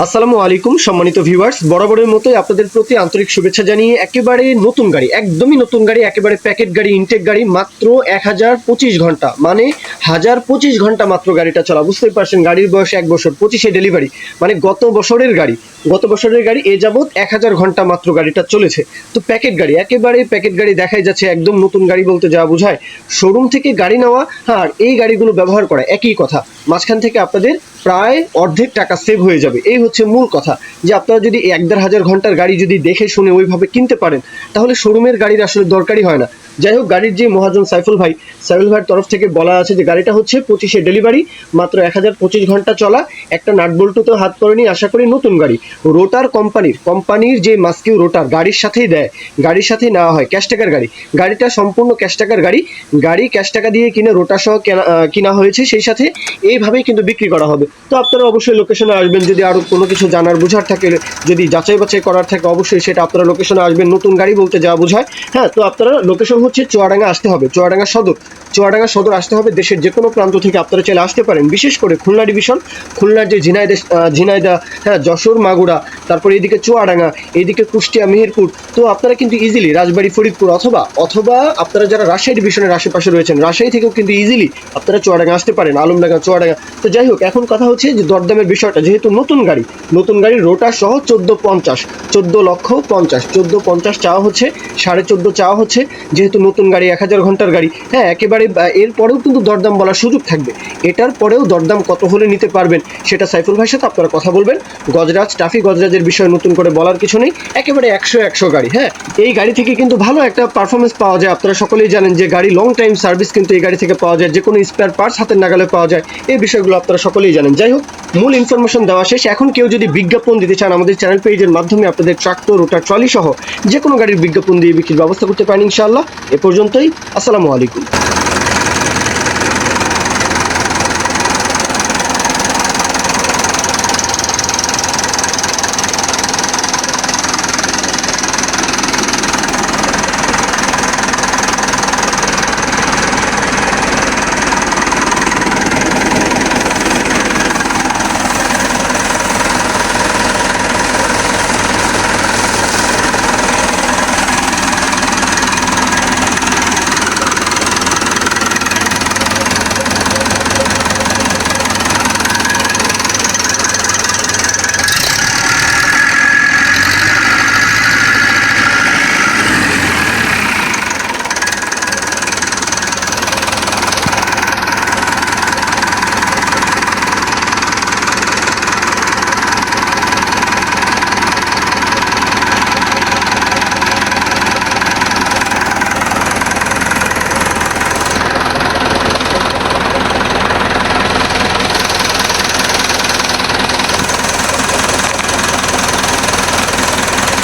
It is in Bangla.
আসসালামু আলাইকুম সম্মানিত ভিউয়ার্স, বরাবরের মতোই আপনাদের প্রতি আন্তরিক শুভেচ্ছা জানিয়ে একেবারে নতুন গাড়ি, একদমই নতুন গাড়ি, একেবারে প্যাকেট গাড়ি, ইনটেক গাড়ি, মাত্র 1025 ঘন্টা, মানে 1025 ঘন্টা মাত্র গাড়িটা চলা। বুঝতেই পারছেন গাড়ির বয়স 1 বছর, 25-এ ডেলিভারি, মানে গত বছরের গাড়ি এ যাবৎ 1000 ঘন্টা মাত্র গাড়িটা চলেছে। তো প্যাকেট গাড়ি, একেবারে প্যাকেট গাড়ি দেখাই যাচ্ছে, একদম নতুন গাড়ি বলতে যা বোঝায় শোরুম থেকে গাড়ি নেওয়া আর এই গাড়িগুলো ব্যবহার করা একই কথা। মাঝখান থেকে আপনাদের প্রায় অর্ধেক টাকা সেভ হয়ে যাবে, এই হচ্ছে মূল কথা। যে আপনারা যদি 1-1500 ঘন্টার গাড়ি যদি দেখে শুনে ওইভাবে কিনতে পারেন, তাহলে শোরুমের গাড়ির আসলে দরকারই হয় না। যাই হোক, গাড়ির যে মহাজন সাইফুল ভাইয়ের তরফ থেকে বলা আছে যে গাড়িটা হচ্ছে 25-এ ডেলিভারি, মাত্র 1025 ঘন্টা চলা, একটা নাট বল্টুতেও হাত করেনি, আশা করি নতুন গাড়ি। রোটার কোম্পানির যে মাস্কিউ রোটার গাড়ির সাথেই দেয়, গাড়ির সাথেই নেওয়া হয়। ক্যাশ টাকার গাড়িটা সম্পূর্ণ ক্যাশ টাকার গাড়ি ক্যাশ টাকা দিয়ে কিনে রোটার সহ কিনা হয়েছে, সেই সাথে এইভাবেই কিন্তু বিক্রি করা হবে। তো আপনারা অবশ্যই লোকেশনে আসবেন, যদি আরও কোনো কিছু জানার বোঝার থাকে, যদি যাচাই বাছাই করার থাকে, অবশ্যই সেটা আপনারা লোকেশনে আসবেন। নতুন গাড়ি বলতে যা বোঝায়। হ্যাঁ, তো আপনারা লোকেশন হচ্ছে চুয়াডাঙ্গা আসতে হবে, চুয়াডাঙ্গা সদর আসতে হবে। দেশের যে কোনো প্রান্ত থেকে আপনারা চলে আসতে পারেন, বিশেষ করে খুলনা ডিভিশন, খুলনার যে ঝিনাইদহ, হ্যাঁ, যশোর, মাগুরা, তারপর এইদিকে চুয়াডাঙ্গা, এইদিকে কুষ্টিয়া, মেহেরপুর। তো আপনারা কিন্তু ইজিলি রাজবাড়ী, ফরিদপুর, অথবা আপনারা যারা রাজশাহী ডিভিশনের আশেপাশে রয়েছেন, রাজশাহী থেকেও কিন্তু ইজিলি আপনারা চুয়াডাঙ্গা আসতে পারেন, আলমডাঙ্গা, চুয়াডাঙ্গা। তো যাই হোক, এখন কথা হচ্ছে যে দরদামের বিষয়টা, যেহেতু নতুন গাড়ি রোটার সহ 14,50 চাওয়া হচ্ছে, 14.5 চাওয়া হচ্ছে। যেহেতু নতুন গাড়ি, 1000 ঘন্টার গাড়ি, হ্যাঁ, একেবারে এরপরেও কিন্তু দরদাম বলার সুযোগ থাকবে। এটার পরেও দরদাম কত হলে নিতে পারবেন সেটা সাইফুল ভাইয়ের সাথে আপনারা কথা বলবেন। গজরাজের বিষয়ে নতুন করে বলার কিছু নেই, একেবারে 100 গাড়ি। হ্যাঁ, এই গাড়ি থেকে কিন্তু ভালো একটা পারফরমেন্স পাওয়া যায়। আপনারা সকলেই জানেন যে গাড়ি লং টাইম সার্ভিস কিন্তু এই গাড়ি থেকে পাওয়া যায়, যে কোনো স্পেয়ার পার্টস হাতের নাগালে পাওয়া যায়। এই বিষয়গুলো আপনারা সকলেই জানেন। যাই হোক, মূল ইনফরমেশন দেওয়া শেষ। এখন কেউ যদি বিজ্ঞাপন দিতে চান, আমাদের চ্যানেল পেজের মাধ্যমে আপনাদের ট্রাক্টর, রোটার, ট্রলি সহ যে কোনো গাড়ির বিজ্ঞাপন দিয়ে বিক্রির ব্যবস্থা করতে পারেন ইনশাআল্লাহ। এ পর্যন্তই, আসসালামু আলাইকুম।